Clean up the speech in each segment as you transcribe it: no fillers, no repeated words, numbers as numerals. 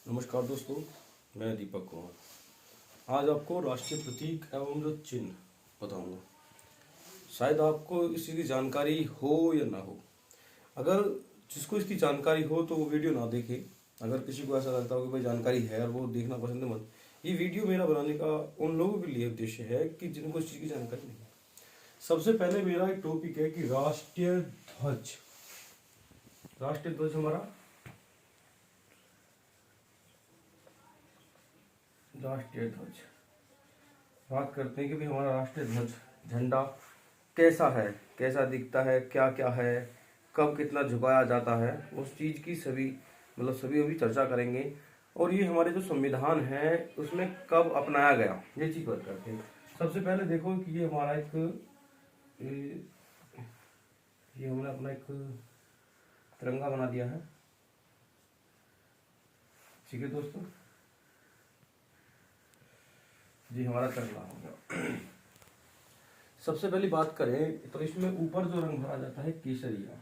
नमस्कार दोस्तों, मैं दीपक कुमार। आज आपको राष्ट्रीय प्रतीक एवं जो चिन्ह बताऊंगा। शायद आपको इसी की जानकारी हो या ना हो। अगर जिसको इसकी जानकारी हो तो वो वीडियो ना देखे। अगर किसी को ऐसा लगता हो कि भाई जानकारी है और वो देखना पसंद है, मत। ये वीडियो मेरा बनाने का उन लोगों के लिए उद्देश्य है कि जिनको इस चीज़ की जानकारी नहीं है। सबसे पहले मेरा एक टॉपिक है कि राष्ट्रीय ध्वज। राष्ट्रीय ध्वज हमारा राष्ट्रीय ध्वज, बात करते हैं कि भाई हमारा राष्ट्रीय ध्वज झंडा कैसा है, कैसा दिखता है, क्या क्या है, कब कितना झुकाया जाता है, उस चीज़ की सभी अभी चर्चा करेंगे। और ये हमारे जो संविधान है उसमें कब अपनाया गया, ये चीज़ बात करते हैं। सबसे पहले देखो कि ये हमारा ये हमने अपना एक तिरंगा बना दिया है। ठीक है दोस्तों, जी हमारा तिरंगा हो गया। सबसे पहली बात करें तो इसमें ऊपर जो रंग भरा जाता है केसरिया,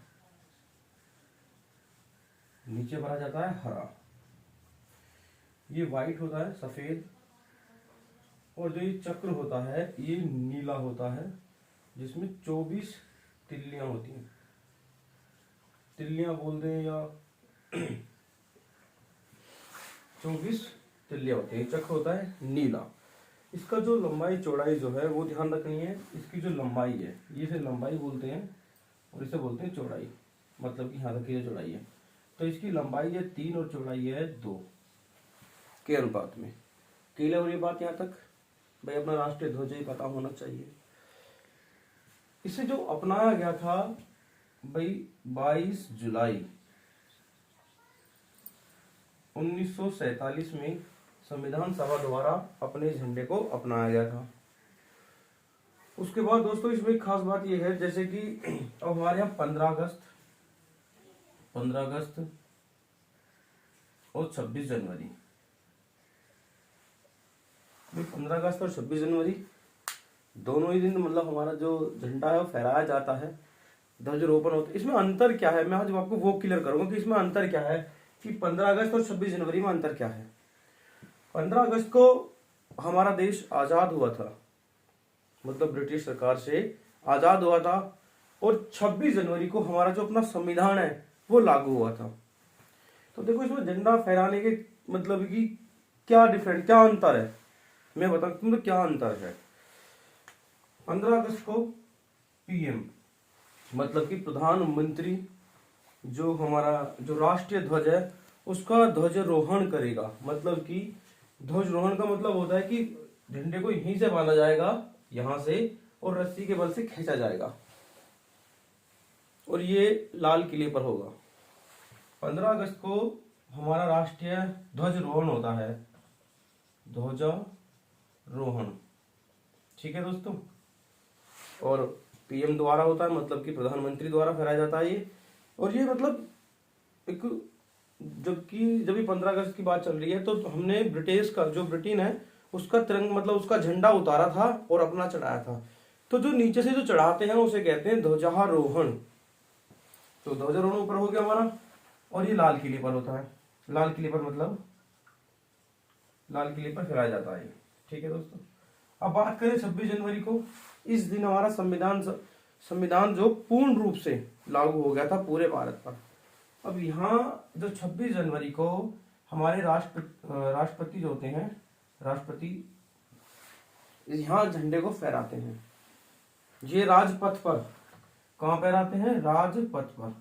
नीचे भरा जाता है हरा, ये व्हाइट होता है सफेद, और जो ये चक्र होता है ये नीला होता है, जिसमें 24 तिल्लियां होती हैं। तिल्लियां बोल दें या 24 तिल्लियां होती हैं। चक्र होता है नीला। इसका जो लंबाई चौड़ाई जो है वो ध्यान रखनी है। इसकी जो लंबाई है ये इसे लंबाई बोलते हैं और इसे बोलते हैं चौड़ाई, मतलब कि यहाँ तक की जो चौड़ाई है। तो इसकी लंबाई है 3 और चौड़ाई है 2 के अनुपात में। क्लियर हो रही बात यहाँ तक? भाई अपना राष्ट्रीय ध्वज ही पता होना चाहिए। इसे जो अपनाया गया था भाई 22 जुलाई 1947 में संविधान सभा द्वारा अपने झंडे को अपनाया गया था। उसके बाद दोस्तों इसमें एक खास बात यह है, जैसे कि अब हमारे यहाँ 15 अगस्त और 26 जनवरी, 15 अगस्त और 26 जनवरी दोनों ही दिन मतलब हमारा जो झंडा है वो फहराया जाता है, ध्वजारोपण होता है। इसमें अंतर क्या है, मैं आज आपको वो क्लियर करूंगा कि इसमें अंतर क्या है, कि 15 अगस्त और 26 जनवरी में अंतर क्या है। 15 अगस्त को हमारा देश आजाद हुआ था, मतलब ब्रिटिश सरकार से आजाद हुआ था, और 26 जनवरी को हमारा जो अपना संविधान है वो लागू हुआ था। तो देखो इसमें झंडा फहराने के मतलब कि क्या अंतर है, मैं बताऊं तुमको क्या अंतर है। 15 अगस्त को पीएम मतलब कि प्रधानमंत्री जो हमारा जो राष्ट्रीय ध्वज है उसका ध्वजारोहण करेगा। मतलब कि ध्वजारोहण का मतलब होता है कि झंडे को यहीं से बांधा जाएगा, यहां से, और रस्सी के बल से खींचा जाएगा, और ये लाल किले पर होगा। 15 अगस्त को हमारा राष्ट्रीय ध्वजारोहण होता है, ध्वजारोहण। ठीक है दोस्तों, और पीएम द्वारा होता है, मतलब कि प्रधानमंत्री द्वारा फहराया जाता है ये। और ये मतलब एक जब भी 15 अगस्त की बात चल रही है तो हमने ब्रिटिश का जो ब्रिटेन है उसका तिरंगा मतलब उसका झंडा उतारा था और अपना चढ़ाया था। तो जो नीचे से जो चढ़ाते हैं उसे कहते हैं ध्वजारोहण। तो ध्वजारोहण ऊपर हो गया हमारा, और ये लाल किले पर होता है। लाल किले पर मतलब लाल किले पर फहराया जाता है। ठीक है दोस्तों, अब बात करें 26 जनवरी को। इस दिन हमारा संविधान जो पूर्ण रूप से लागू हो गया था पूरे भारत पर। अब यहाँ जो 26 जनवरी को हमारे राष्ट्रपति जो होते हैं, राष्ट्रपति यहाँ झंडे को फहराते हैं। ये राजपथ पर, कहाँ फहराते हैं? राजपथ पर।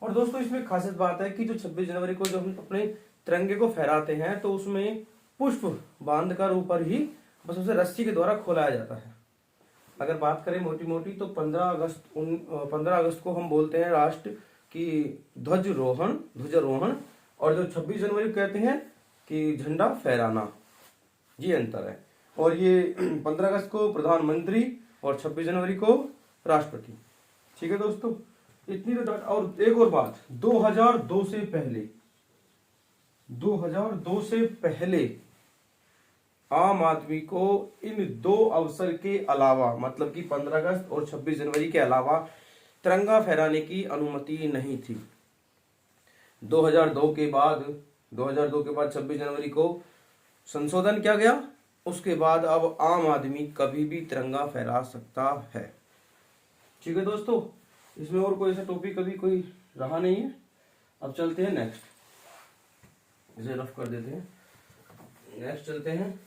और दोस्तों इसमें खासियत बात है कि जो 26 जनवरी को जो हम अपने तिरंगे को फहराते हैं तो उसमें पुष्प बांधकर ऊपर ही बस उसे रस्सी के द्वारा खोलाया जाता है। अगर बात करें मोटी मोटी तो 15 अगस्त को हम बोलते हैं राष्ट्र की ध्वजारोहण, और जो 26 जनवरी कहते हैं कि झंडा फहराना। ये अंतर है। और ये 15 अगस्त को प्रधानमंत्री और 26 जनवरी को राष्ट्रपति। ठीक है दोस्तों, इतनी तो और एक और बात, 2002 से पहले आम आदमी को इन दो अवसर के अलावा, मतलब कि 15 अगस्त और 26 जनवरी के अलावा तिरंगा फहराने की अनुमति नहीं थी। 2002 के बाद 2002 के बाद 26 जनवरी को संशोधन किया गया। उसके बाद अब आम आदमी कभी भी तिरंगा फहरा सकता है। ठीक है दोस्तों, इसमें और कोई ऐसा टॉपिक अभी कोई रहा नहीं है। अब चलते हैं नेक्स्ट, इसे रफ कर देते हैं। नेक्स्ट चलते हैं,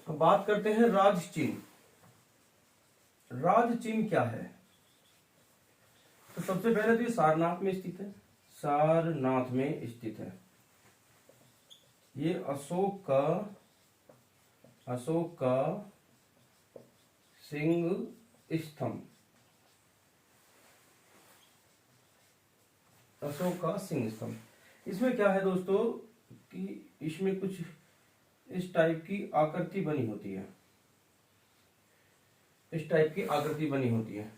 अब बात करते हैं राज चिन्ह। राज चिन्ह क्या है? तो सबसे पहले तो ये सारनाथ में स्थित है, सारनाथ में स्थित है। ये अशोक का सिंह स्तंभ, अशोक का सिंह स्तंभ। इसमें क्या है दोस्तों कि इसमें कुछ इस टाइप की आकृति बनी होती है, इस टाइप की आकृति बनी होती है।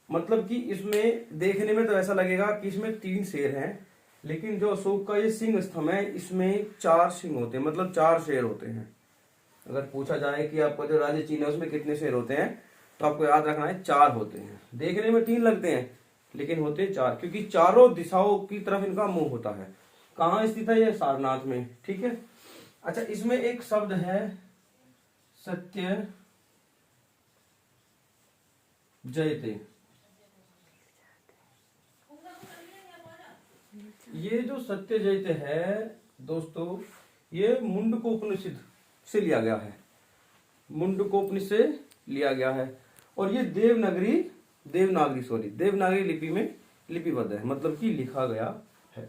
मतलब कि इसमें देखने में तो ऐसा लगेगा कि इसमें 3 शेर हैं, लेकिन जो अशोक का ये सिंह स्तंभ है इसमें 4 सिंह होते हैं, मतलब 4 शेर होते हैं। अगर पूछा जाए कि आपका जो राज्य चिन्ह है उसमें कितने शेर होते हैं, तो आपको याद रखना है 4 होते हैं। देखने में 3 लगते हैं लेकिन होते 4, क्योंकि चारों दिशाओं की तरफ इनका मुंह होता है। कहाँ स्थित है? ये सारनाथ में। ठीक है। अच्छा, इसमें एक शब्द है सत्य जयते। ये जो सत्य जयते है दोस्तों, ये मुंडकोपनिषद से लिया गया है, मुंडकोपनिषद से लिया गया है। और ये देवनागरी लिपि में लिपिबद्ध है, मतलब कि लिखा गया है।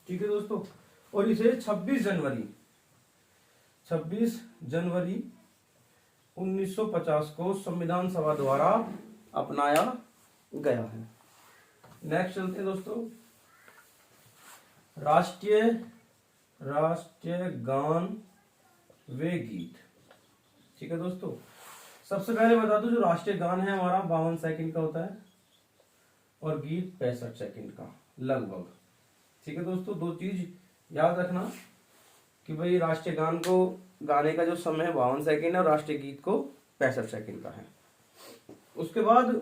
ठीक है दोस्तों, और इसे 26 जनवरी 1950 को संविधान सभा द्वारा अपनाया गया है। नेक्स्ट चलते हैं दोस्तों, राष्ट्रीय गान वे गीत। ठीक है दोस्तों, सबसे पहले बता दूं, जो राष्ट्रीय गान है हमारा 52 सेकंड का होता है और गीत 65 सेकंड का लगभग। ठीक है दोस्तों, 2 चीज याद रखना कि भाई राष्ट्रीय गान को गाने का जो समय है 52 सेकंड है और राष्ट्रीय गीत को 65 सेकंड का है। उसके बाद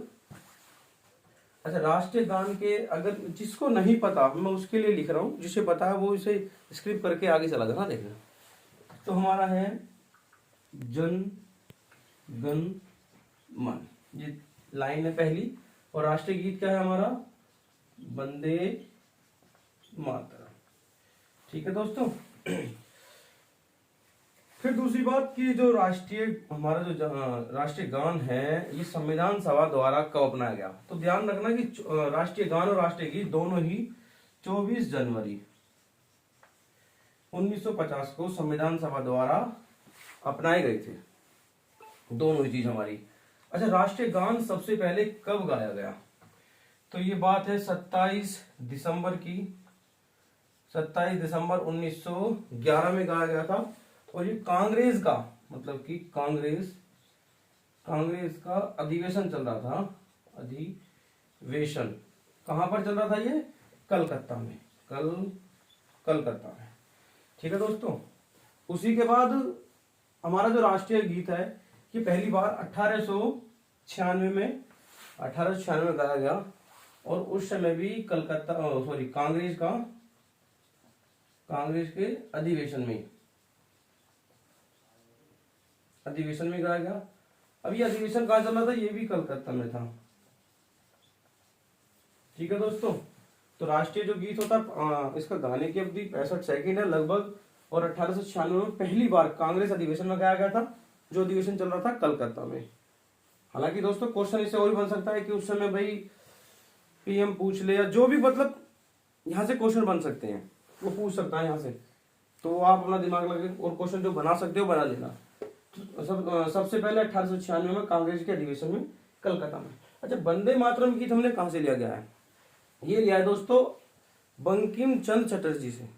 अच्छा, राष्ट्रीय गान के अगर जिसको नहीं पता, मैं उसके लिए लिख रहा हूं, जिसे पता है वो इसे स्क्रिप्ट करके आगे चला जाना। देखना, तो हमारा है जन गण मन, ये लाइन है पहली। और राष्ट्रीय गीत क्या है हमारा? वंदे मातरम। ठीक है दोस्तों। फिर दूसरी बात कि जो हमारा जो राष्ट्रीय गान है ये संविधान सभा द्वारा कब अपनाया गया? तो ध्यान रखना कि राष्ट्रीय गान और राष्ट्रीय गीत दोनों ही 24 जनवरी 1950 को संविधान सभा द्वारा अपनाए गए थे, दोनों ही चीज हमारी। अच्छा, राष्ट्रीय गान सबसे पहले कब गाया गया? तो ये बात है 27 दिसंबर 1911 में गाया गया था। और ये कांग्रेस का, मतलब कि कांग्रेस का अधिवेशन चल रहा था। अधिवेशन कहां पर चल रहा था? ये कलकत्ता में, कलकत्ता में। ठीक है दोस्तों, उसी के बाद हमारा जो राष्ट्रीय गीत है ये पहली बार 1896 में गाया गया। और उस समय भी कांग्रेस के अधिवेशन में गाया गया। अब ये अधिवेशन कहाँ चल रहा था? ये भी कलकत्ता में था। ठीक है दोस्तों, तो राष्ट्रीय जो गीत होता है इसका गाने की अवधि 65 सेकंड है लगभग। और 1896 में पहली बार कांग्रेस अधिवेशन में गाया गया था, जो अधिवेशन चल रहा था कलकत्ता में। हालांकि दोस्तों क्वेश्चन इससे और भी बन सकता है कि उस समय भाई पीएम पूछ ले, या जो भी, मतलब यहाँ से क्वेश्चन बन सकते हैं, वो पूछ सकता है यहाँ से। तो आप अपना दिमाग लगे और क्वेश्चन जो बना सकते हो बना लेना। सबसे पहले 1896 में कांग्रेस के अधिवेशन में कलकत्ता में। अच्छा, वंदे मातरम गीत हमने कहां से लिया गया है? ये लिया है दोस्तों बंकिम चंद्र चटर्जी से।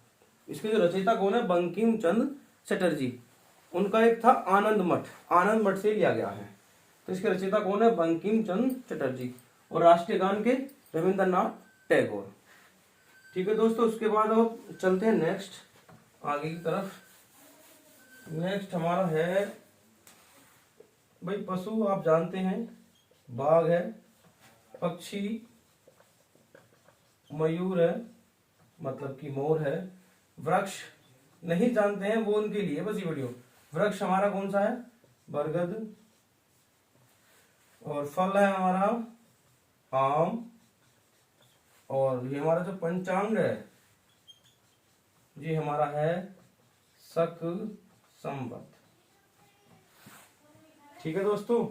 इसके जो रचयिता कौन है? बंकिम चंद्र चटर्जी। उनका एक था आनंद मठ से लिया गया है। तो इसके रचयिता कौन है? बंकिम चंद्र चटर्जी। और राष्ट्रीय गान के रविंद्रनाथ टैगोर। ठीक है दोस्तों, उसके बाद अब चलते हैं नेक्स्ट आगे की तरफ। नेक्स्ट हमारा है भाई पशु, आप जानते हैं बाघ है, पक्षी मयूर है, मतलब कि मोर है। वृक्ष नहीं जानते हैं वो उनके लिए बस ये वीडियो। वृक्ष हमारा कौन सा है? बरगद। और फल है हमारा आम। और ये हमारा जो पंचांग है ये हमारा है शक संवत। ठीक है दोस्तों,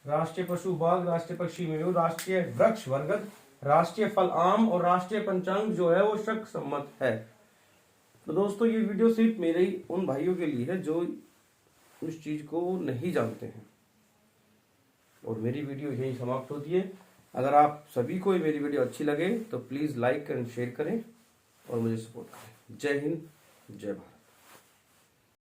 राष्ट्रीय पशु बाघ, राष्ट्रीय पक्षी मयूर, राष्ट्रीय वृक्ष बरगद, राष्ट्रीय फल आम और राष्ट्रीय पंचांग जो है वो शक संवत है। तो दोस्तों ये वीडियो सिर्फ मेरे ही उन भाइयों के लिए है जो उस चीज को नहीं जानते हैं। और मेरी वीडियो यही समाप्त होती है। अगर आप सभी को मेरी वीडियो अच्छी लगे तो प्लीज लाइक एंड शेयर करें और मुझे सपोर्ट करें। जय हिंद, जय भारत।